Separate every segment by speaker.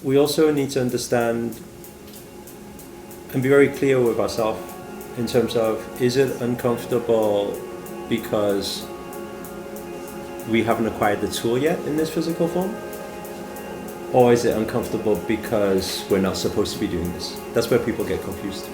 Speaker 1: we also need to understand and be very clear with ourselves in terms of, is it uncomfortable because we haven't acquired the tool yet in this physical form? Or is it uncomfortable because we're not supposed to be doing this? That's where people get confused.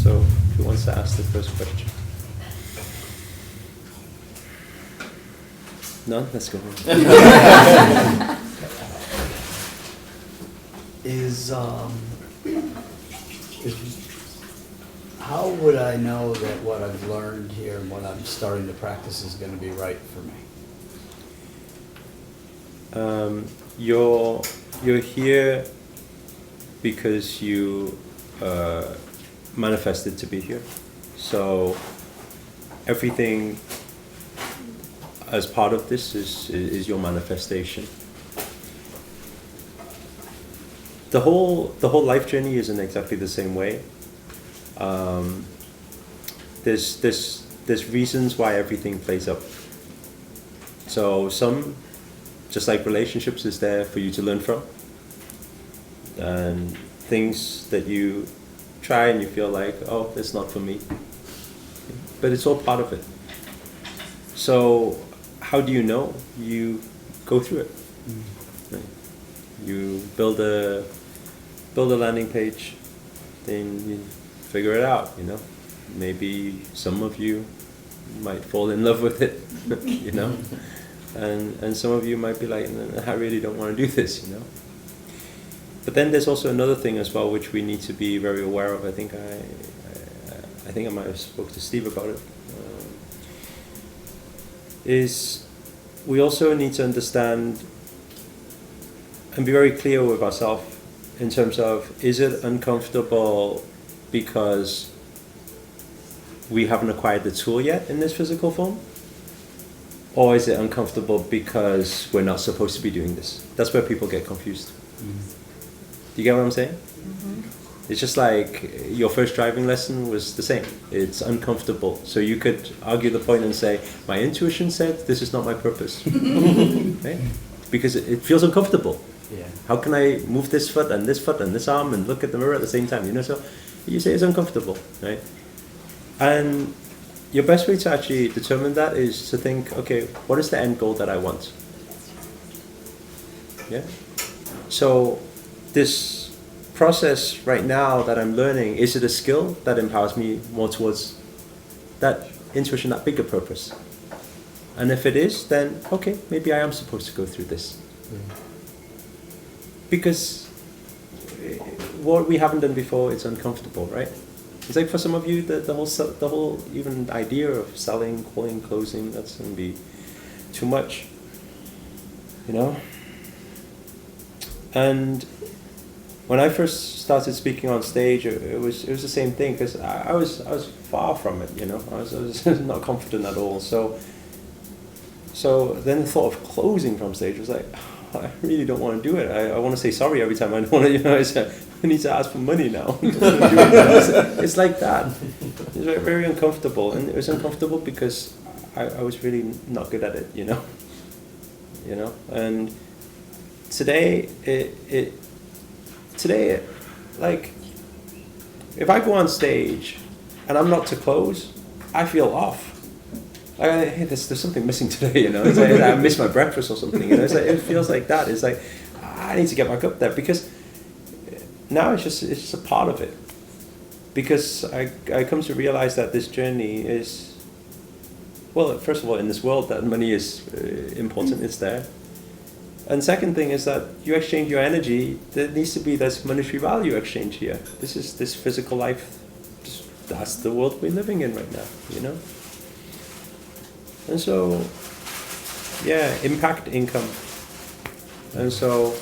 Speaker 1: So, who wants to ask the first question? None? Let's go.
Speaker 2: How would I know that what I've learned here and what I'm starting to practice is going to be right for me?
Speaker 1: You're here because you manifested to be here. So everything as part of this is your manifestation. The whole life journey isn't exactly the same way. There's reasons why everything plays out. So some, just like relationships, is there for you to learn from, and things that you try and you feel like, oh, that's not for me, but it's all part of it. So how do you know? You go through it. Right? You build a landing page, then you figure it out. Maybe some of you might fall in love with it, and some of you might be like, I really don't want to do this, But then there's also another thing as well, which we need to be very aware of. I think I might have spoke to Steve about it. Is we also need to understand and be very clear with ourselves in terms of, is it uncomfortable because we haven't acquired the tool yet in this physical form? Or is it uncomfortable because we're not supposed to be doing this? That's where people get confused. Do you get what I'm saying? It's just like your first driving lesson was the same. It's uncomfortable. So you could argue the point and say, my intuition said this is not my purpose. Right? Because it feels uncomfortable.
Speaker 2: Yeah.
Speaker 1: How can I move this foot and this arm and look at the mirror at the same time? So you say it's uncomfortable, right? And your best way to actually determine that is to think, okay, what is the end goal that I want? Yeah. So this process right now that I'm learning, is it a skill that empowers me more towards that intuition, that bigger purpose? And if it is, then okay, maybe I am supposed to go through this. Because what we haven't done before, it's uncomfortable, right? It's like for some of you, the whole even idea of selling, calling, closing, that's going to be too much, And when I first started speaking on stage, it was the same thing, because I was far from it, I was not confident at all. So then the thought of closing from stage was like, I really don't want to do it. I want to say sorry every time I don't want to, I need to ask for money now. It's like that. It's very uncomfortable, and it was uncomfortable because I was really not good at it, And today, today, like, if I go on stage and I'm not to close, I feel off. Like, hey, there's something missing today, It's like I missed my breakfast or something, It's like, it feels like that. It's like I need to get back up there, because now it's just a part of it. Because I come to realize that this journey is, well, first of all, in this world, that money is important. It's there. And second thing is that you exchange your energy. There needs to be this monetary value exchange here. This is this physical life. That's the world we're living in right now, And so, yeah, impact income. And so,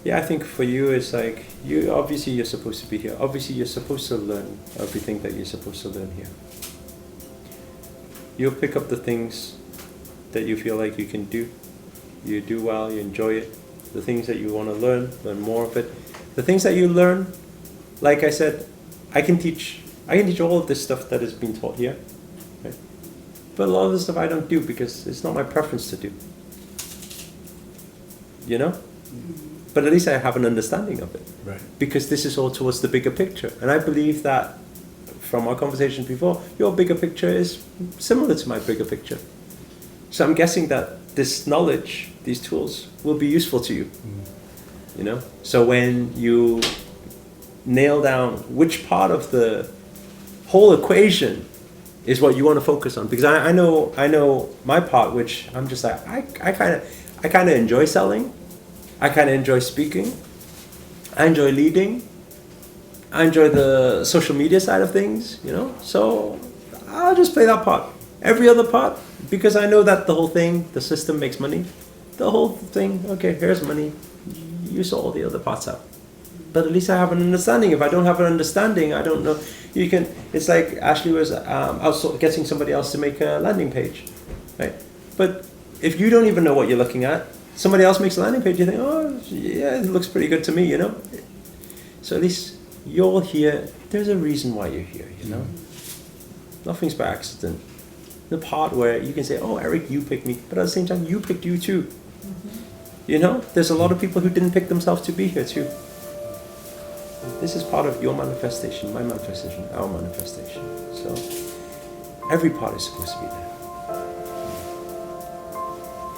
Speaker 1: Yeah, I think for you it's like you're supposed to be here. Obviously you're supposed to learn everything that you're supposed to learn here. You'll pick up the things that you feel like you can do. You do well, you enjoy it. The things that you want to learn more of it. The things that you learn, like I said, I can teach all of this stuff that is being taught here. Right? But a lot of the stuff I don't do because it's not my preference to do. You know? But at least I have an understanding of it.
Speaker 2: Right.
Speaker 1: Because this is all towards the bigger picture. And I believe that from our conversation before, your bigger picture is similar to my bigger picture. So I'm guessing that this knowledge, these tools, will be useful to you. You know? So when you nail down which part of the whole equation is what you want to focus on, because I know my part, which I'm just like I kind of enjoy selling, I kind of enjoy speaking, I enjoy leading, I enjoy the social media side of things, you know. So I'll just play that part. Every other part, because I know that the whole thing, the system makes money. The whole thing, okay, here's money. You sort all the other parts out. But at least I have an understanding. If I don't have an understanding, I don't know. You can. It's like Ashley was getting somebody else to make a landing page, right? But if you don't even know what you're looking at, somebody else makes a landing page. You think, oh yeah, it looks pretty good to me, you know. So at least you're here. There's a reason why you're here, you know. Nothing's by accident. The part where you can say, oh Eric, you picked me, but at the same time, you picked you too. You know, there's a lot of people who didn't pick themselves to be here too. This is part of your manifestation, my manifestation, our manifestation. So every part is supposed to be there.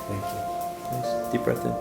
Speaker 2: Thank you.
Speaker 1: Nice. Deep breath in.